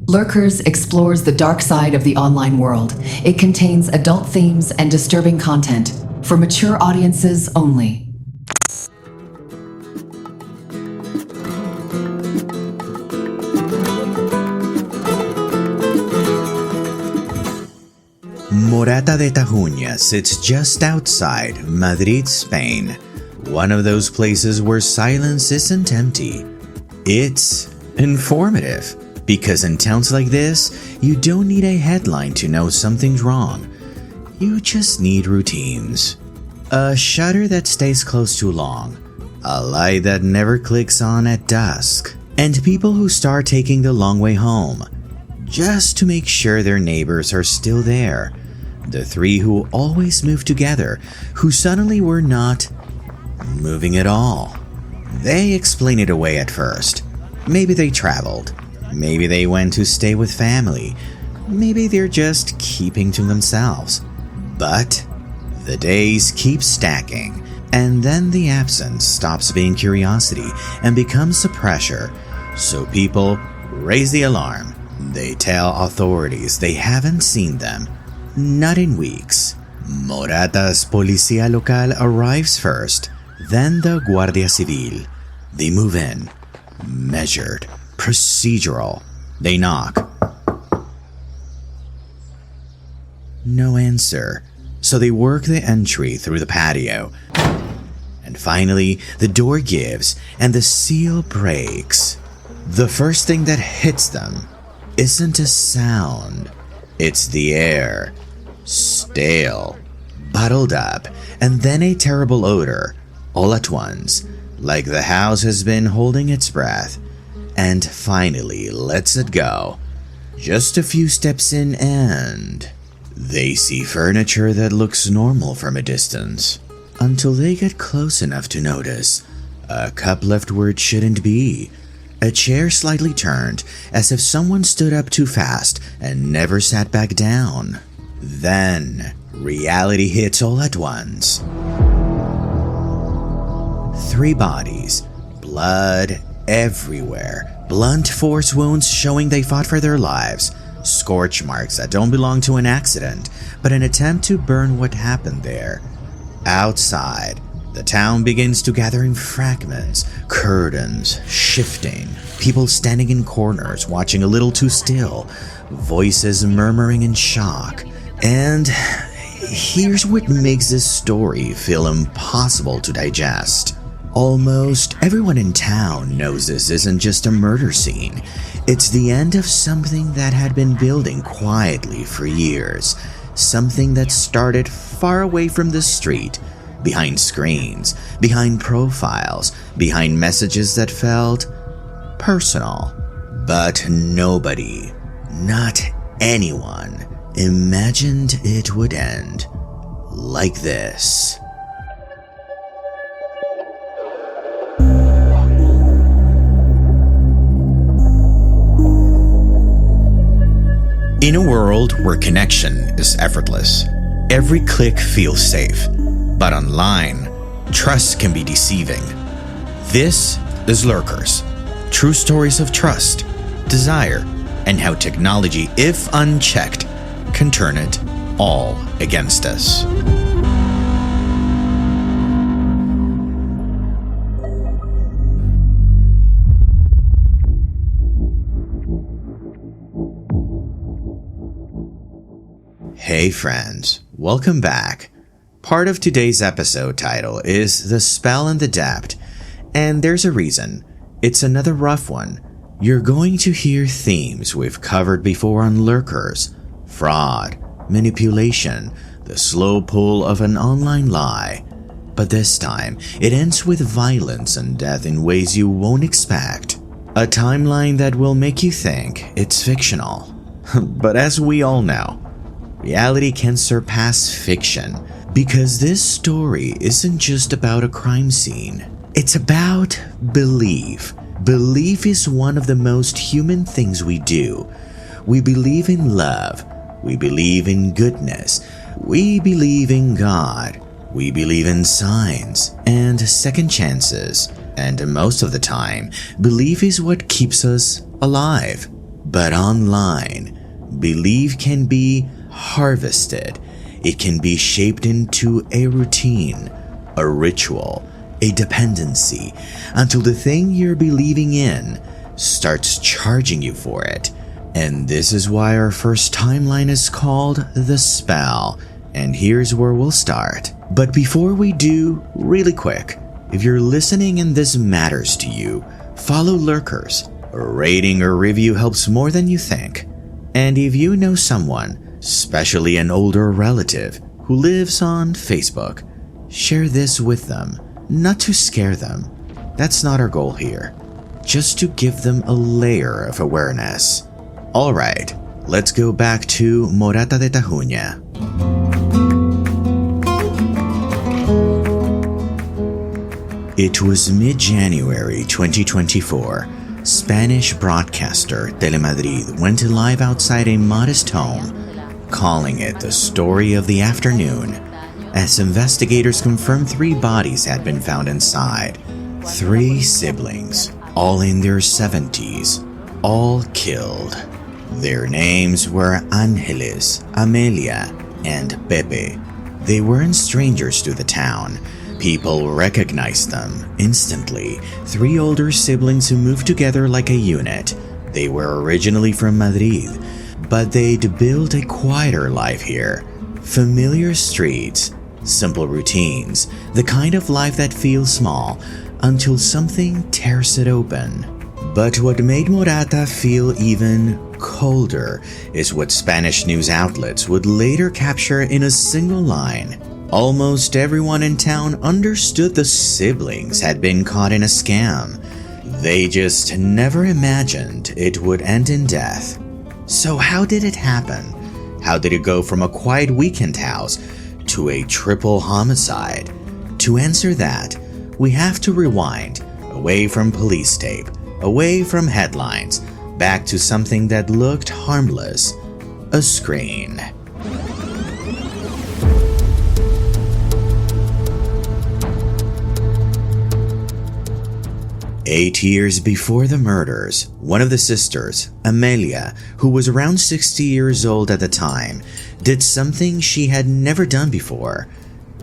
Lurkers explores the dark side of the online world. It contains adult themes and disturbing content for mature audiences only. Morata de Tajuña sits just outside Madrid, Spain, one of those places where silence isn't empty. It's informative, because in towns like this, you don't need a headline to know something's wrong. You just need routines. A shutter that stays closed too long, a light that never clicks on at dusk, and people who start taking the long way home, just to make sure their neighbors are still there. The three who always move together, who suddenly were not moving at all. They explain it away at first. Maybe they traveled. Maybe they went to stay with family. Maybe they're just keeping to themselves. But the days keep stacking, and then the absence stops being curiosity and becomes a pressure. So people raise the alarm. They tell authorities they haven't seen them. Not in weeks. Morata's Policía Local arrives first, then the Guardia Civil. They move in. Measured. Procedural. They knock. No answer. So they work the entry through the patio. And finally, the door gives and the seal breaks. The first thing that hits them isn't a sound. It's the air. Stale, bottled up, and then a terrible odor, all at once, like the house has been holding its breath, and finally lets it go. Just a few steps in and they see furniture that looks normal from a distance, until they get close enough to notice a cup left where it shouldn't be, a chair slightly turned as if someone stood up too fast and never sat back down. Then, reality hits all at once. 3 bodies, blood everywhere, blunt force wounds showing they fought for their lives, scorch marks that don't belong to an accident, but an attempt to burn what happened there. Outside, the town begins to gather in fragments, curtains shifting, people standing in corners watching a little too still, voices murmuring in shock. And here's what makes this story feel impossible to digest. Almost everyone in town knows this isn't just a murder scene. It's the end of something that had been building quietly for years. Something that started far away from the street, behind screens, behind profiles, behind messages that felt personal. But nobody, not anyone, imagined it would end like this. In a world where connection is effortless, every click feels safe, but online, trust can be deceiving. This is Lurkers, true stories of trust, desire, and how technology, if unchecked, can turn it all against us. Hey friends, welcome back. Part of today's episode title is The Spell and the Debt, and there's a reason. It's another rough one. You're going to hear themes we've covered before on Lurkers: fraud, manipulation, the slow pull of an online lie. But this time, it ends with violence and death in ways you won't expect. A timeline that will make you think it's fictional. But as we all know, reality can surpass fiction, because this story isn't just about a crime scene. It's about belief. Belief is one of the most human things we do. We believe in love. We believe in goodness. We believe in God. We believe in signs and second chances. And most of the time, belief is what keeps us alive. But online, belief can be harvested. It can be shaped into a routine, a ritual, a dependency, until the thing you're believing in starts charging you for it. And this is why our first timeline is called The Spell. And here's where we'll start. But before we do, really quick, if you're listening and this matters to you, follow Lurkers. A rating or review helps more than you think. And if you know someone, especially an older relative, who lives on Facebook, share this with them, not to scare them. That's not our goal here. Just to give them a layer of awareness. Alright, let's go back to Morata de Tajuña. It was mid-January 2024. Spanish broadcaster Telemadrid went live outside a modest home, calling it the story of the afternoon, as investigators confirmed 3 bodies had been found inside. 3 siblings, all in their 70s, all killed. Their names were Angeles, Amelia, and Pepe. They weren't strangers to the town. People recognized them instantly. 3 older siblings who moved together like a unit. They were originally from Madrid, but they'd built a quieter life here. Familiar streets, simple routines, the kind of life that feels small until something tears it open. But what made Morata feel even colder is what Spanish news outlets would later capture in a single line. Almost everyone in town understood the siblings had been caught in a scam. They just never imagined it would end in death. So how did it happen? How did it go from a quiet weekend house to a triple homicide? To answer that, we have to rewind, away from police tape, away from headlines, back to something that looked harmless: a screen. Eight years before the murders, one of the sisters, Amelia, who was around 60 years old at the time, did something she had never done before.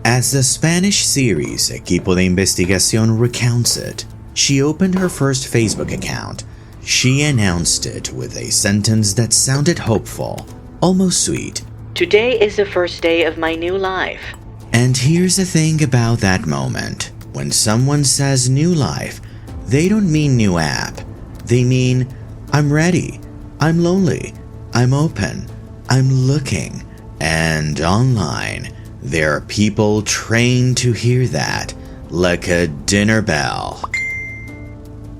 As the Spanish series Equipo de Investigación recounts it, she opened her first Facebook account. She announced it with a sentence that sounded hopeful, almost sweet. Today is the first day of my new life. And here's the thing about that moment. When someone says new life, they don't mean new app. They mean, I'm ready, I'm lonely, I'm open, I'm looking. And online, there are people trained to hear that, like a dinner bell.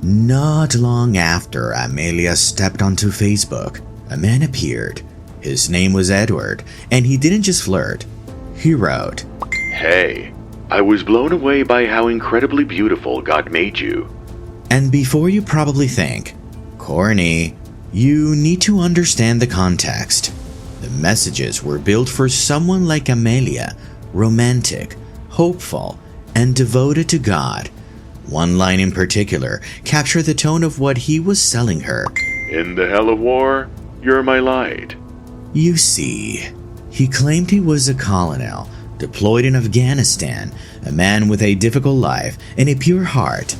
Not long after Amelia stepped onto Facebook, a man appeared. His name was Edward, and he didn't just flirt. He wrote, "Hey, I was blown away by how incredibly beautiful God made you." And before you probably think, corny, you need to understand the context. The messages were built for someone like Amelia, romantic, hopeful, and devoted to God. One line in particular captured the tone of what he was selling her. "In the hell of war, you're my light." You see, he claimed he was a colonel, deployed in Afghanistan, a man with a difficult life and a pure heart.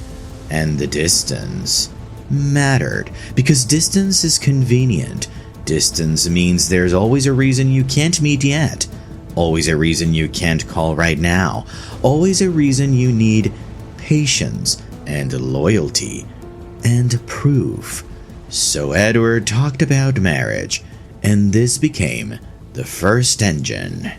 And the distance mattered, because distance is convenient. Distance means there's always a reason you can't meet yet, always a reason you can't call right now, always a reason you need patience and loyalty and proof. So Edward talked about marriage, and this became the first engine.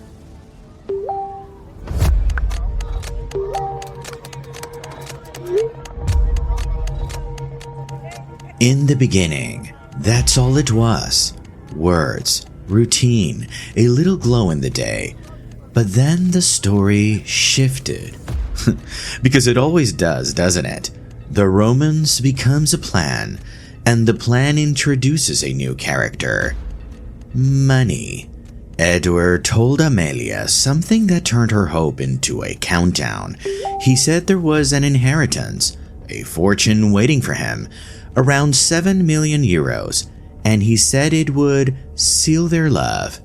In the beginning, that's all it was. Words, routine, a little glow in the day. But then the story shifted. Because it always does, doesn't it? The romance becomes a plan, and the plan introduces a new character. Money. Edward told Amelia something that turned her hope into a countdown. He said there was an inheritance, a fortune waiting for him, around 7 million euros, and he said it would seal their love.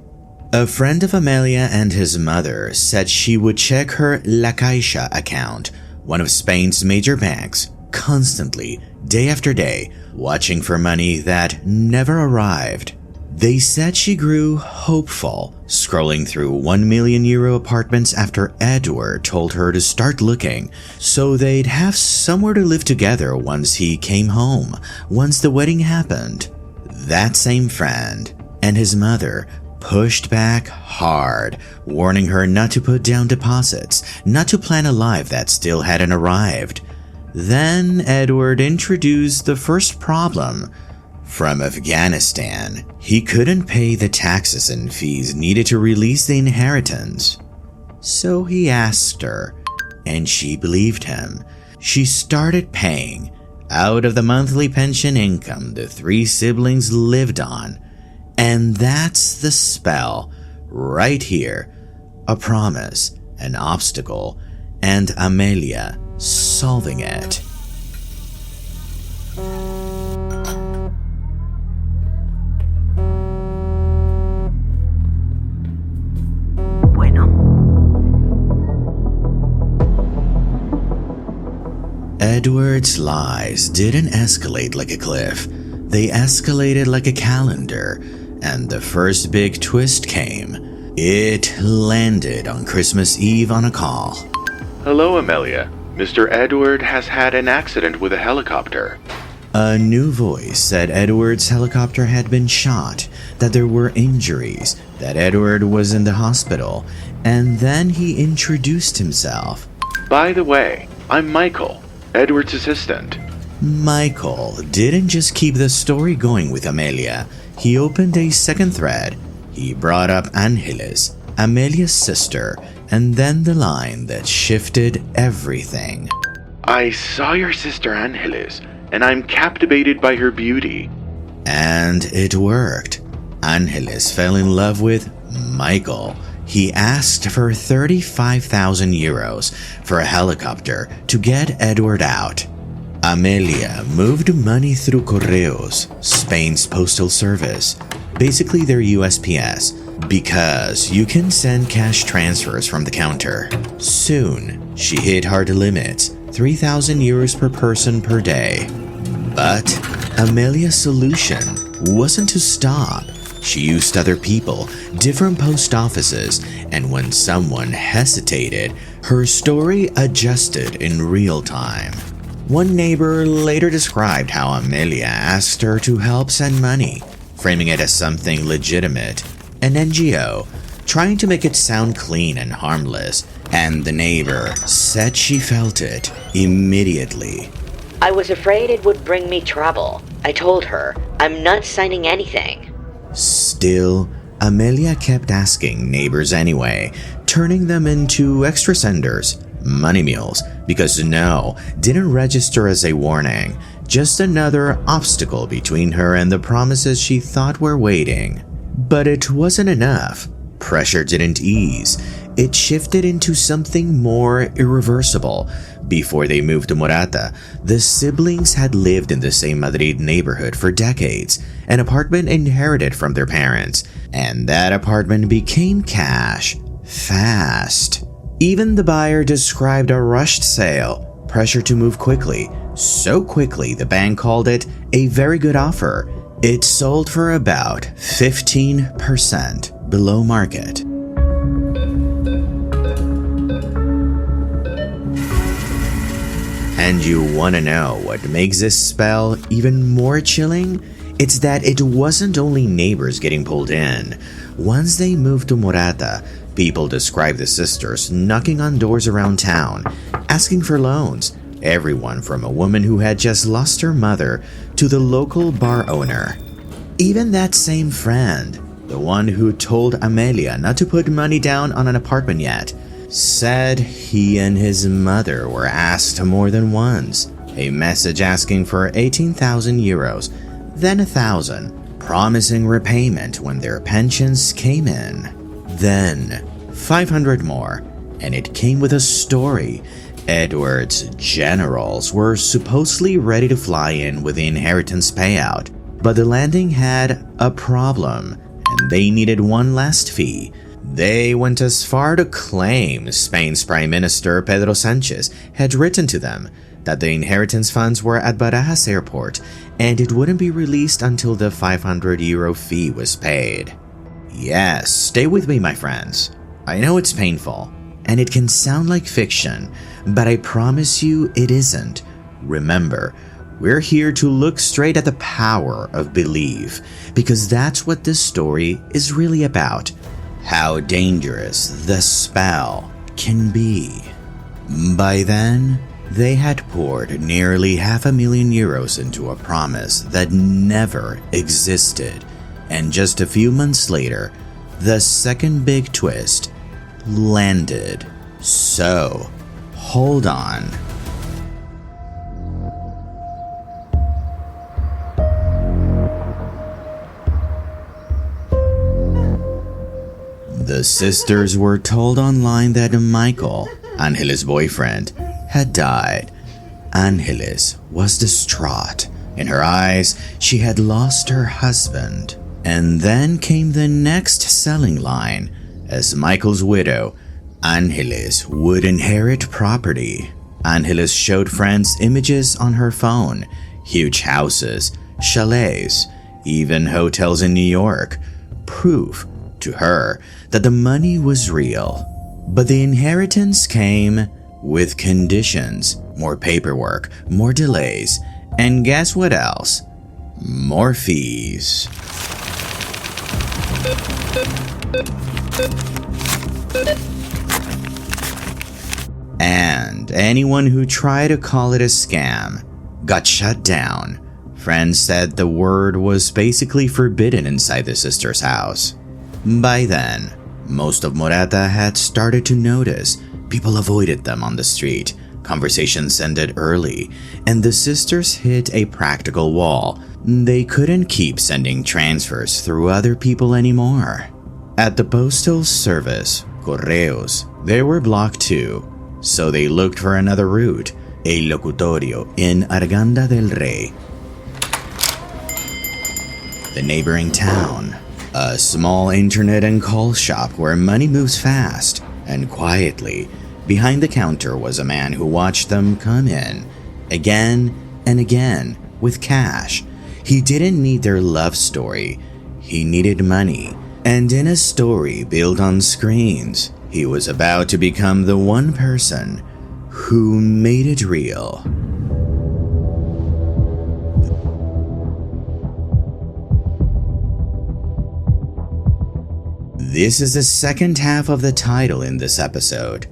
A friend of Amelia and his mother said she would check her La Caixa account, one of Spain's major banks, constantly, day after day, watching for money that never arrived. They said she grew hopeful, scrolling through €1 million apartments after Edward told her to start looking, so they'd have somewhere to live together once he came home, once the wedding happened. That same friend and his mother pushed back hard, warning her not to put down deposits, not to plan a life that still hadn't arrived. Then Edward introduced the first problem. From Afghanistan, he couldn't pay the taxes and fees needed to release the inheritance. So he asked her, and she believed him. She started paying out of the monthly pension income the three siblings lived on. And that's the spell, right here. A promise, an obstacle, and Amelia solving it. Edward's lies didn't escalate like a cliff. They escalated like a calendar, and the first big twist came. It landed on Christmas Eve on a call. Hello, Amelia. Mr. Edward has had an accident with a helicopter. A new voice said Edward's helicopter had been shot, that there were injuries, that Edward was in the hospital, and then he introduced himself. By the way, I'm Michael, Edward's assistant. Michael didn't just keep the story going with Amelia. He opened a second thread. He brought up Angeles, Amelia's sister, and then the line that shifted everything. I saw your sister Angeles, and I'm captivated by her beauty. And it worked. Angeles fell in love with Michael. He asked for 35,000 euros for a helicopter to get Edward out. Amelia moved money through Correos, Spain's postal service, basically their USPS, because you can send cash transfers from the counter. Soon, she hit hard limits, 3,000 euros per person per day. But Amelia's solution wasn't to stop. She used other people, different post offices, and when someone hesitated, her story adjusted in real time. One neighbor later described how Amelia asked her to help send money, framing it as something legitimate, an NGO, trying to make it sound clean and harmless, and the neighbor said she felt it immediately. I was afraid it would bring me trouble. I told her, I'm not signing anything. Still, Amelia kept asking neighbors anyway, turning them into extra senders, money mules, because no, didn't register as a warning, just another obstacle between her and the promises she thought were waiting. But it wasn't enough. Pressure didn't ease. It shifted into something more irreversible. Before they moved to Morata, the siblings had lived in the same Madrid neighborhood for decades, an apartment inherited from their parents, and that apartment became cash fast. Even the buyer described a rushed sale, pressure to move quickly, so quickly the bank called it a very good offer. It sold for about 15% below market. And you want to know what makes this spell even more chilling? It's that it wasn't only neighbors getting pulled in. Once they moved to Morata, people described the sisters knocking on doors around town, asking for loans. Everyone from a woman who had just lost her mother to the local bar owner. Even that same friend, the one who told Amelia not to put money down on an apartment yet, said he and his mother were asked more than once. A message asking for 18,000 euros, then 1,000, promising repayment when their pensions came in. Then 500 more, and it came with a story. Edward's generals were supposedly ready to fly in with the inheritance payout. But the landing had a problem, and they needed one last fee. They went as far to claim Spain's Prime Minister Pedro Sanchez had written to them that the inheritance funds were at Barajas Airport and it wouldn't be released until the €500 fee was paid. Yes, stay with me, my friends. I know it's painful, and it can sound like fiction, but I promise you it isn't. Remember, we're here to look straight at the power of belief, because that's what this story is really about. How dangerous the spell can be. By then, they had poured nearly €500,000 into a promise that never existed. And just a few months later, the second big twist landed. So, hold on. The sisters were told online that Michael, Angeles' boyfriend, had died. Angeles was distraught. In her eyes, she had lost her husband. And then came the next selling line. As Michael's widow, Angeles would inherit property. Angeles showed friends images on her phone, huge houses, chalets, even hotels in New York. Proof to her that the money was real. But the inheritance came with conditions, more paperwork, more delays, and guess what else? More fees. And anyone who tried to call it a scam got shut down. Friends said the word was basically forbidden inside the sisters' house. By then, most of Morata had started to notice people avoided them on the street. Conversations ended early, and the sisters hit a practical wall. They couldn't keep sending transfers through other people anymore. At the postal service, Correos, they were blocked too, so they looked for another route, a locutorio in Arganda del Rey, the neighboring town. A small internet and call shop where money moves fast and quietly. Behind the counter was a man who watched them come in, again and again, with cash. He didn't need their love story. He needed money. And in a story built on screens, he was about to become the one person who made it real. This is the second half of the title in this episode.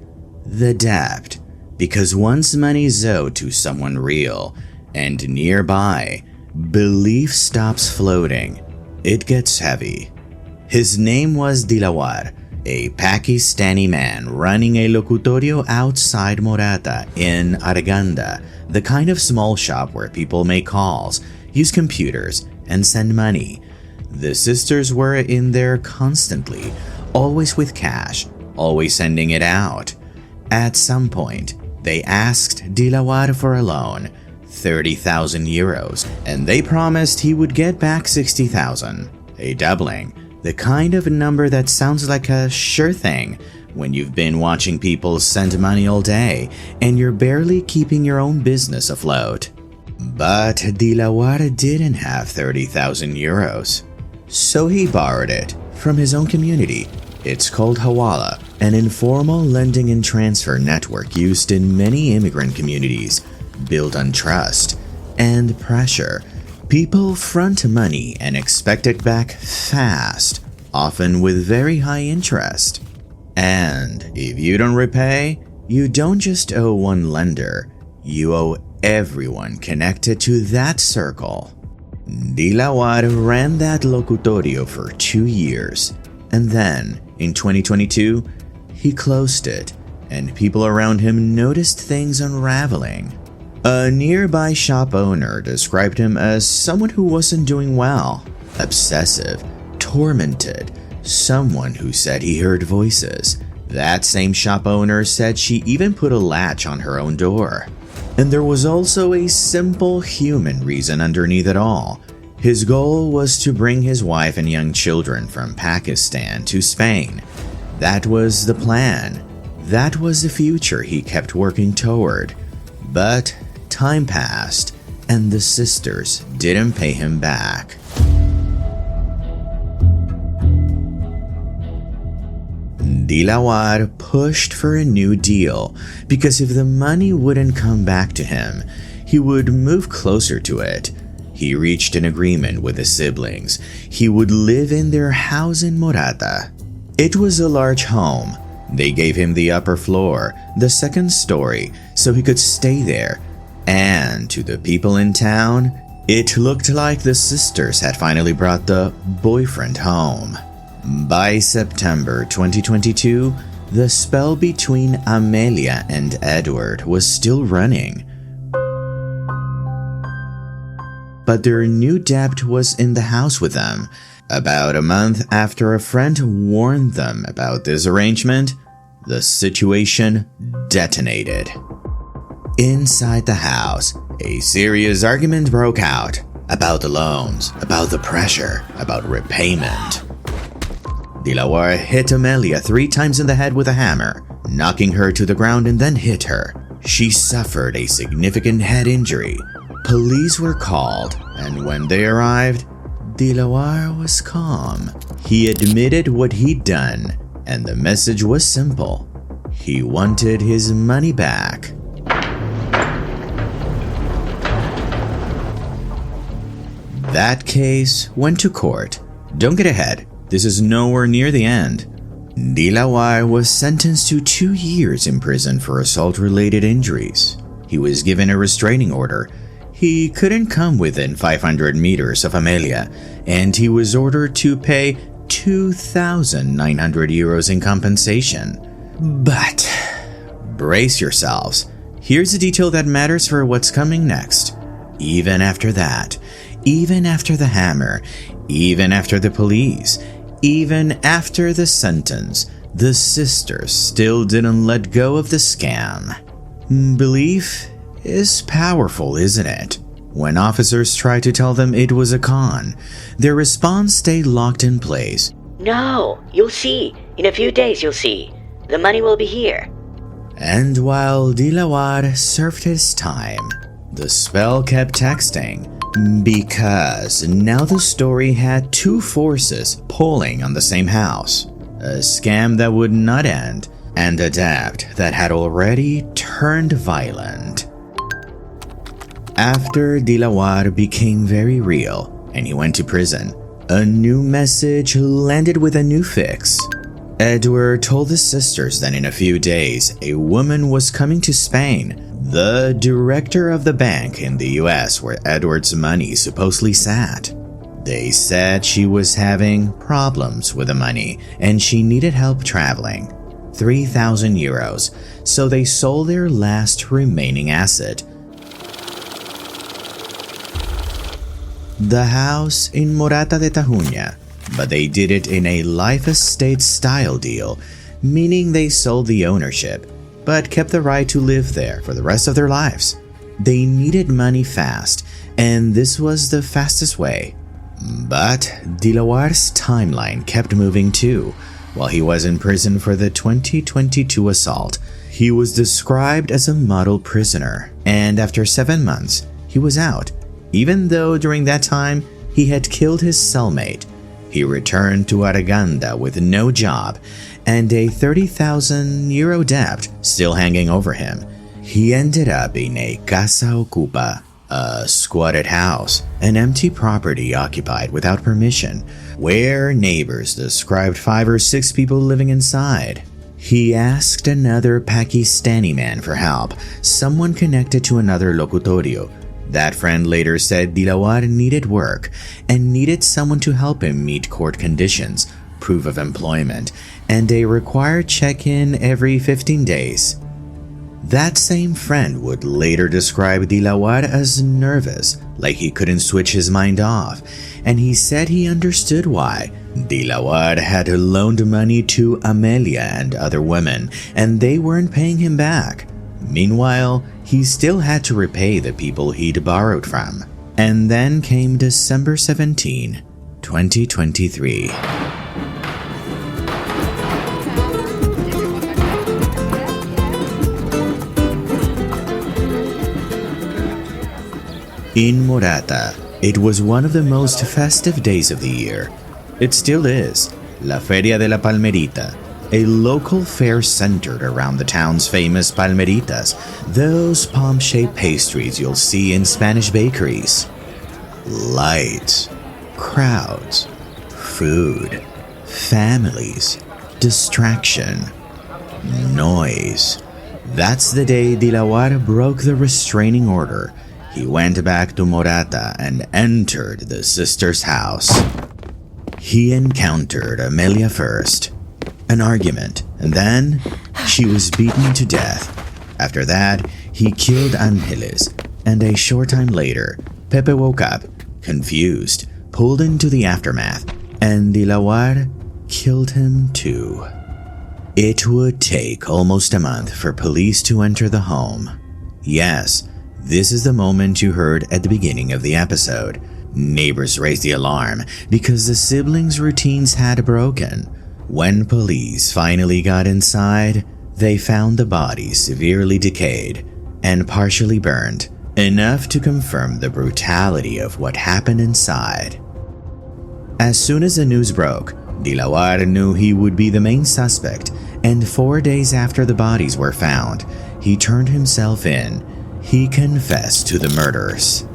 The debt, because once money is owed to someone real and nearby, belief stops floating. It gets heavy. His name was Dilawar, a Pakistani man running a locutorio outside Morata in Arganda, the kind of small shop where people make calls, use computers, and send money. The sisters were in there constantly, always with cash, always sending it out. At some point, they asked Dilawar for a loan, €30,000, and they promised he would get back 60,000, a doubling, the kind of number that sounds like a sure thing when you've been watching people send money all day and you're barely keeping your own business afloat. But Dilawar didn't have €30,000, so he borrowed it from his own community. It's called Hawala, an informal lending and transfer network used in many immigrant communities, built on trust and pressure. People front money and expect it back fast, often with very high interest. And if you don't repay, you don't just owe one lender, you owe everyone connected to that circle. Dilawar ran that locutorio for 2 years, and then, in 2022, he closed it, and people around him noticed things unraveling. A nearby shop owner described him as someone who wasn't doing well, obsessive, tormented, someone who said he heard voices. That same shop owner said she even put a latch on her own door. And there was also a simple human reason underneath it all. His goal was to bring his wife and young children from Pakistan to Spain. That was the plan. That was the future he kept working toward. But time passed, and the sisters didn't pay him back. Dilawar pushed for a new deal because if the money wouldn't come back to him, he would move closer to it. He reached an agreement with the siblings. He would live in their house in Morata. It was a large home. They gave him the upper floor, the second story, so he could stay there. And to the people in town, it looked like the sisters had finally brought the boyfriend home. By September 2022, the spell between Amelia and Edward was still running. But their new debt was in the house with them. About a month after a friend warned them about this arrangement, the situation detonated. Inside the house, a serious argument broke out about the loans, about the pressure, about repayment. Dilawar hit Amelia 3 times in the head with a hammer, knocking her to the ground and then hit her. She suffered a significant head injury. Police were called, and when they arrived, Dilawar was calm. He admitted what he'd done, and the message was simple. He wanted his money back. That case went to court. Don't get ahead. This is nowhere near the end. Dilawar was sentenced to 2 years in prison for assault-related injuries. He was given a restraining order. He couldn't come within 500 meters of Amelia, and he was ordered to pay 2,900 euros in compensation. But brace yourselves. Here's a detail that matters for what's coming next. Even after that, even after the hammer, even after the police, even after the sentence, the sisters still didn't let go of the scam. Belief is powerful, isn't it? When officers tried to tell them it was a con, their response stayed locked in place. No, you'll see. In a few days you'll see. The money will be here. And while Dilawar served his time, the spell kept texting. Because now the story had 2 forces pulling on the same house. A scam that would not end, and a debt that had already turned violent. After Dilawar became very real, and he went to prison, a new message landed with a new fix. Edward told the sisters that in a few days, a woman was coming to Spain, the director of the bank in the US where Edward's money supposedly sat. They said she was having problems with the money and she needed help traveling. 3,000 euros, so they sold their last remaining asset. The house in Morata de Tajuña, but they did it in a life estate style deal, meaning they sold the ownership, but kept the right to live there for the rest of their lives. They needed money fast, and this was the fastest way. But Dilawar's timeline kept moving too. While he was in prison for the 2022 assault, he was described as a model prisoner, and after 7 months, he was out. Even though during that time, he had killed his cellmate. He returned to Araganda with no job and a 30,000 euro debt still hanging over him. He ended up in a casa ocupa, a squatted house, an empty property occupied without permission, where neighbors described 5 or 6 people living inside. He asked another Pakistani man for help, someone connected to another locutorio. That friend later said Dilawar needed work and needed someone to help him meet court conditions, proof of employment, and a required check-in every 15 days. That same friend would later describe Dilawar as nervous, like he couldn't switch his mind off, and he said he understood why. Dilawar had loaned money to Amelia and other women, and they weren't paying him back. Meanwhile, he still had to repay the people he'd borrowed from. And then came December 17, 2023. In Morata, it was one of the most festive days of the year. It still is. La Feria de la Palmerita, a local fair centered around the town's famous palmeritas, those palm-shaped pastries you'll see in Spanish bakeries. Lights, crowds, food, families, distraction, noise. That's the day Dilawar broke the restraining order. He went back to Morata and entered the sister's house. He encountered Amelia first. An argument, and then she was beaten to death. After that, he killed Angeles, and a short time later, Pepe woke up, confused, pulled into the aftermath, and Dilawar killed him too. It would take almost a month for police to enter the home. Yes, this is the moment you heard at the beginning of the episode. Neighbors raised the alarm because the siblings' routines had broken. When police finally got inside, they found the body severely decayed and partially burned, enough to confirm the brutality of what happened inside. As soon as the news broke, Dilawar knew he would be the main suspect, and 4 days after the bodies were found, he turned himself in. He confessed to the murders.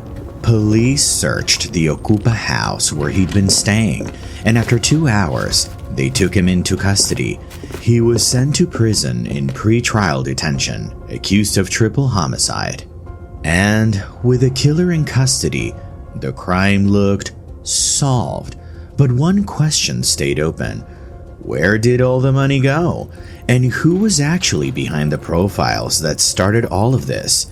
Police searched the Ocupa house where he'd been staying, and after 2 hours, they took him into custody. He was sent to prison in pre-trial detention, accused of triple homicide. And with the killer in custody, the crime looked solved. But one question stayed open. Where did all the money go? And who was actually behind the profiles that started all of this?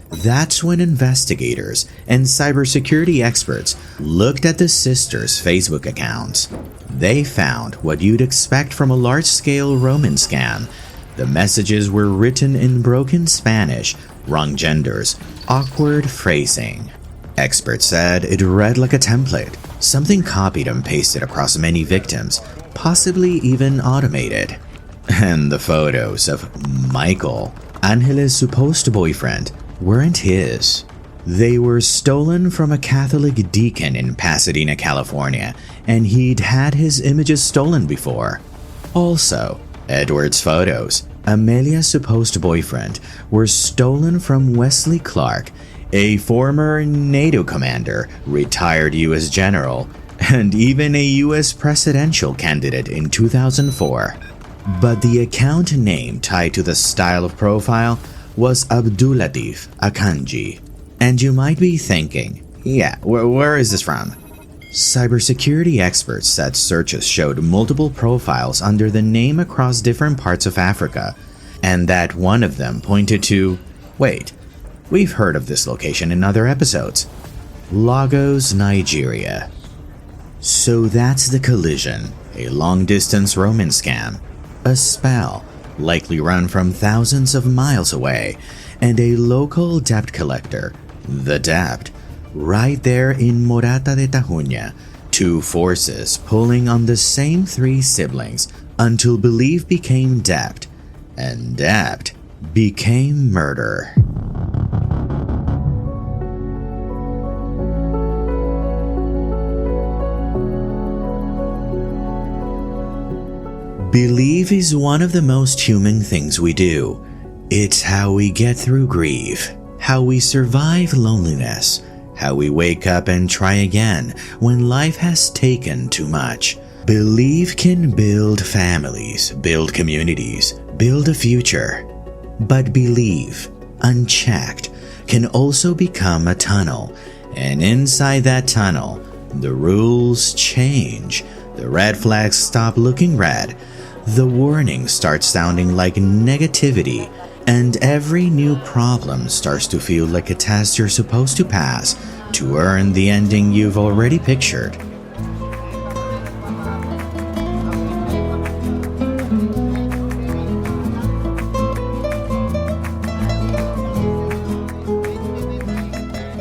That's when investigators and cybersecurity experts looked at the sisters' Facebook accounts. They found what you'd expect from a large-scale Roman scam. The messages were written in broken Spanish, wrong genders, awkward phrasing. Experts said it read like a template, something copied and pasted across many victims, possibly even automated. And the photos of Michael, Angeles' supposed boyfriend, weren't his. They were stolen from a Catholic deacon in Pasadena, California, and he'd had his images stolen before. Also, Edward's photos, Amelia's supposed boyfriend, were stolen from Wesley Clark, a former NATO commander, retired U.S. general, and even a U.S. presidential candidate in 2004. But the account name tied to the style of profile was Abdulatif Akanji. And you might be thinking, yeah, where is this from? Cybersecurity experts said searches showed multiple profiles under the name across different parts of Africa, and that one of them pointed to, wait, we've heard of this location in other episodes, Lagos, Nigeria. So that's the collision, a long-distance Roman scam, a spell, likely run from thousands of miles away, and a local debt collector, the Debt, right there in Morata de Tajuña, two forces pulling on the same three siblings until belief became debt, and debt became murder. Belief is one of the most human things we do. It's how we get through grief, how we survive loneliness, how we wake up and try again when life has taken too much. Belief can build families, build communities, build a future. But belief, unchecked, can also become a tunnel, and inside that tunnel, the rules change. The red flags stop looking red. The warning starts sounding like negativity, and every new problem starts to feel like a test you're supposed to pass to earn the ending you've already pictured.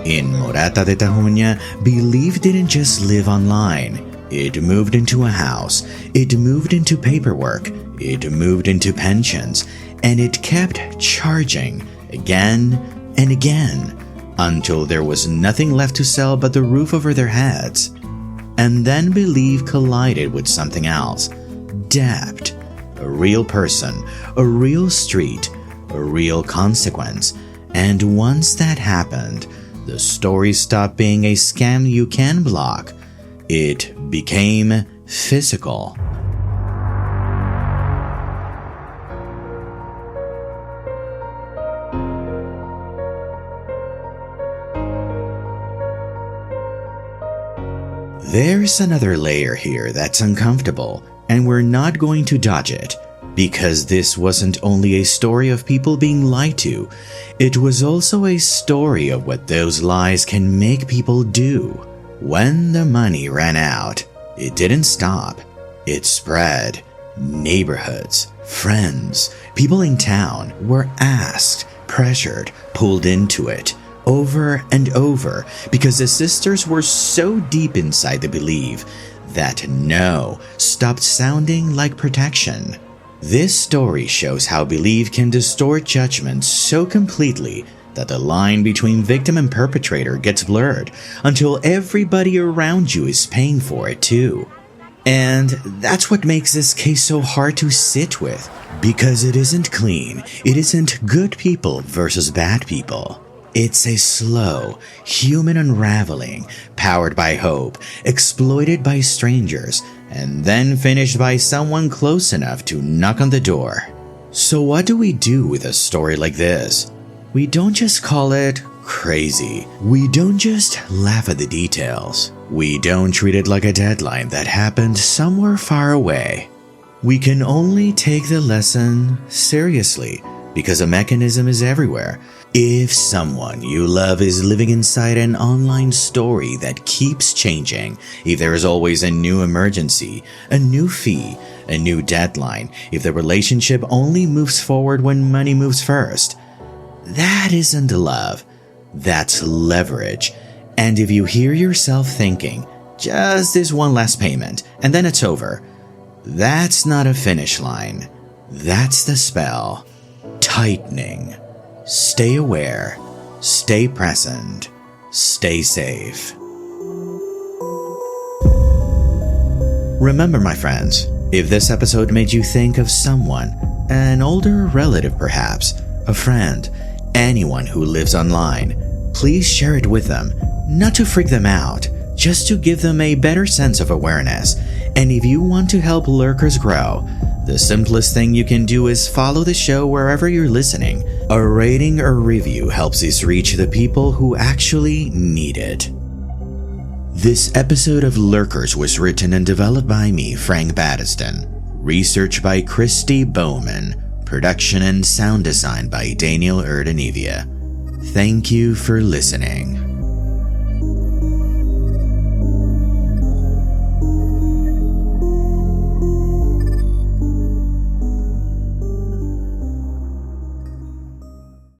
In Morata de Tajuña, Believe didn't just live online. It moved into a house, it moved into paperwork, it moved into pensions, and it kept charging again and again until there was nothing left to sell but the roof over their heads. And then Believe collided with something else. Debt. A real person, a real street, a real consequence. And once that happened, the story stopped being a scam you can block. It became physical. There's another layer here that's uncomfortable, and we're not going to dodge it, because this wasn't only a story of people being lied to, it was also a story of what those lies can make people do. When the money ran out, it didn't stop. It spread. Neighborhoods, friends, people in town were asked, pressured, pulled into it over and over because the sisters were so deep inside the belief that no stopped sounding like protection. This story shows how belief can distort judgment so completely that the line between victim and perpetrator gets blurred until everybody around you is paying for it too. And that's what makes this case so hard to sit with, because it isn't clean, it isn't good people versus bad people. It's a slow, human unraveling, powered by hope, exploited by strangers, and then finished by someone close enough to knock on the door. So what do we do with a story like this? We don't just call it crazy. We don't just laugh at the details. We don't treat it like a deadline that happened somewhere far away. We can only take the lesson seriously because a mechanism is everywhere. If someone you love is living inside an online story that keeps changing, if there is always a new emergency, a new fee, a new deadline, if the relationship only moves forward when money moves first, that isn't love. That's leverage. And if you hear yourself thinking, just this one last payment, and then it's over, that's not a finish line. That's the spell. Tightening. Stay aware, stay present, stay safe. Remember, my friends, if this episode made you think of someone, an older relative perhaps, a friend, anyone who lives online, please share it with them, not to freak them out, just to give them a better sense of awareness. And if you want to help lurkers grow, the simplest thing you can do is follow the show wherever you're listening. A rating or review helps us reach the people who actually need it. This episode of Lurkers was written and developed by me, Frank Battiston. Research by Christy Bowman. Production and sound design by Daniel Erdenevia. Thank you for listening.